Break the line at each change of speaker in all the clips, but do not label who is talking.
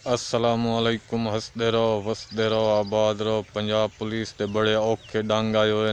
असलामुअलैकुम। हसदे रहो वसदे रहो आबाद रहो। पंजाब पुलिस के बड़े औखे डंग आए हुए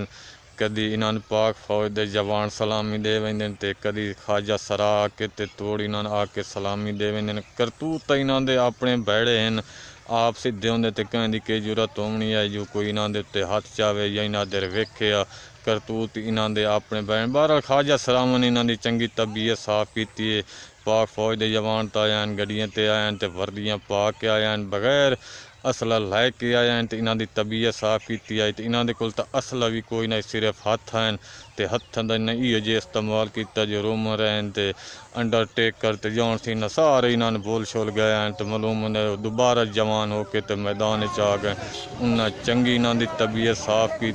कदी इन्होंने पाक फौज के जवान सलामी दे वेंदे ते कदी ख्वाजा सरा आके ते तोड़ इन्होंने आके सलामी दे वेंदे। करतूत इन्होंने अपने बैड़े हैं आप सीधे होंगे तो कहें की कोई जरूरत होनी है जो कोई इन्होंने उत्ते हथ चावे या इन्होंने वेखे आ करतूत इन्होंने अपने बैन बहर ख्वाजा सरावन इन्होंने चंगी तबीयत साफ की है। पाक फौज के जवान तो आए हैं गड्डियां ते आए हैं तो वर्दियां पा के आए हैं बगैर असला लैके आए हैं तो इन्हों की तबीयत साफ की है तो इन्होंने कोल तो असला भी कोई ना सिर्फ हथ हैं तो हथों का इन्हें इो जे इस्तेमाल किया जो रोमर हैं तो अंडरटेकर तो जॉन सीना सारे इन्होंने बोल शोल गए हैं तो मालूम ने दोबारा जवान होके तो मैदान आ गए। उन्हें चंगी इन्हों की तबीयत साफ की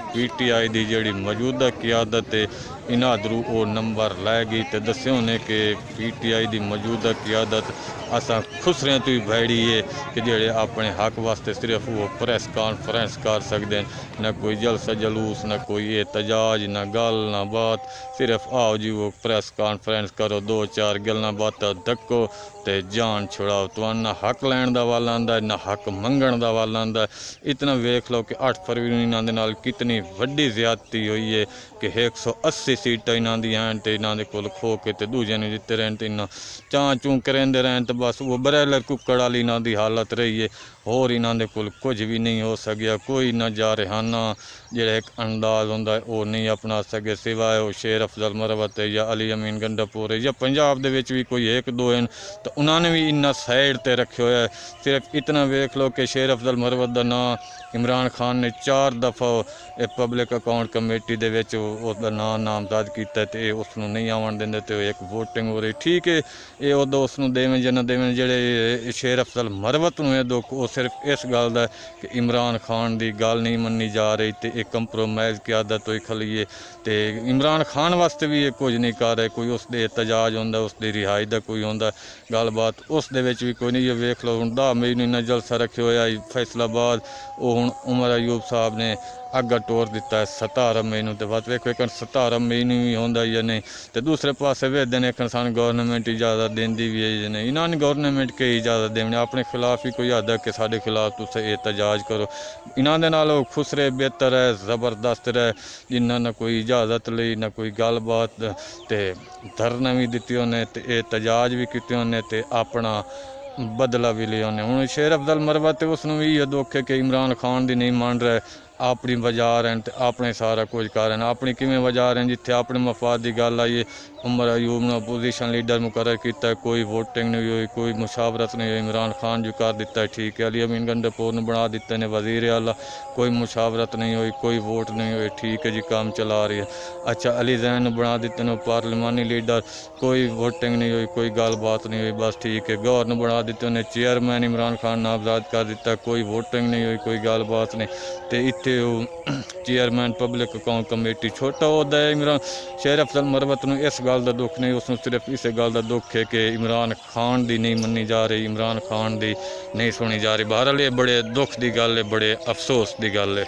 PTI की जी मौजूदा क्यादत है इन्हों दरू वो नंबर लै गई तो दस्यो ने कि PTI की मौजूदा क्यादत असा खुसरियां तो भी भैड़ी है कि जेड़े अपने हक वास्ते सिर्फ वो प्रेस कॉन्फ्रेंस कर सकते हैं। न कोई जलसा जलूस न कोई एहतजाज न गल न बात सिर्फ आओ जी वो प्रेस कॉन्फ्रेंस करो दो चार गल्लां बातां धक्को ते जान छुड़ाओ। तो ना हक लैन का वल आंदा ना हक मंगण का वल आंदा। इतना वेख लो कि 8 फरवरी इन्होंने नाल कितनी वड्डी ज्यादती हुई है कि 180 सीटां इन्हों दी हैं तो इन्हों कोल खो के तो दूजे ने जिते रहन तो इन्ना चाँ चूँ करेंदे रहन तो बस वो ब्रैलर कुक्कड़ वाली इन्हों की हालत रही है। होर इन्हों कोल कुछ भी नहीं हो सकिया कोई ना जारहाना जिहड़ा एक अंदाज होंदा वो नहीं अपना सके सिवाय वो शेर अफजल मरवत या अली अमीन गंडापुर या पंजाब दे विच भी कोई एक दो हैं तो उन्होंने भी इन्ना साइड ते रखे हुआ है। सिर्फ इतना वेख लो कि शेर अफजल मरवत का नाम इमरान खान ने 4 दफ़ा पब्लिक अकाउंट कमेटी दे विच उसका नाम नामजद किया तो उसनों नहीं आवन देंदे तो एक वोटिंग हो रही ठीक है। ये उदों उसनों देवें ज न देवें जेड़े शेर अफजल मरवत नूं दुख वो सिर्फ इस गल दा कि इमरान खान की गल नहीं मनी जा रही तो एक कंप्रोमाइज़ की आदत होई खली है तो इमरान खान वास्ते भी ये कुछ नहीं कर रहे। कोई उसके एहतजाज होंदा उसकी रिहाई का कोई होंदा गलबात उस दे विच भी कोई नहीं। ये वेख लो हुण 10 मई नूं इन्ना जलसा रखे होया फैसलाबाद वो हुण उमर अयूब साहब ने अग्गा टोर दिता है 17 मई नूं ते बस वेखो एक 17 मई नूं भी होंदा या नहीं तो दूसरे पासे वेखदे ने एक सान गवर्नमेंट इजाजत देंदी भी है या नहीं। इन्होंने गवर्नमेंट के इजाजत देनी अपने खिलाफ ही कोई हद है कि साढ़े खिलाफ तुम एहतजाज करो। इन्होंने नालों खुसरे बेहतर है ज़बरदस्त है जिन्हों ने कोई इजाजत ली ना कोई गलबात तो धरना भी दिते उन्हें तो एहतजाज भी किए उन्हें तो अपना बदला भी लिया उन्हें। हूँ शेर अफजल मरवत उसनों भी ये दुख है कि इमरान खान की नहीं मान रहे अपनी वजह रहे तो अपने सारा कुछ कर रहे हैं अपनी किमें वजह रहे जिथे अपने मफाद की गल आई है। उमर अयूब ने अपोजिशन लीडर मुकर्रर किया कोई वोटिंग नहीं हुई कोई मुशावरत नहीं हुई। इमरान खान जो कर दिता है ठीक है। अली अमीन गंडापुर ने बना दिते ने वजीर आला कोई मुशावरत नहीं हुई कोई वोट नहीं हुई ठीक है जी काम चला रही है। अच्छा अली जैन बना दिते ने पार्लिमानी लीडर कोई वोटिंग नहीं हुई कोई गलबात नहीं हुई बस ठीक है। गौर ने बना दिते उन्हें चेयरमैन इमरान खान नामजद कर दिता कोई वोटिंग नहीं हुई कोई गलबात नहीं तो इतने चेयरमैन पब्लिक अकाउंट कमेटी छोटा होता है इमरान शेर अफजल मरवत नूं इस गल का दुख नहीं उसनों सिर्फ इस गल का दुख है कि इमरान खान की नहीं मनी जा रही इमरान खान की नहीं सुनी जा रही। बहरहाल ये बड़े दुख की गल है बड़े अफसोस की गल है।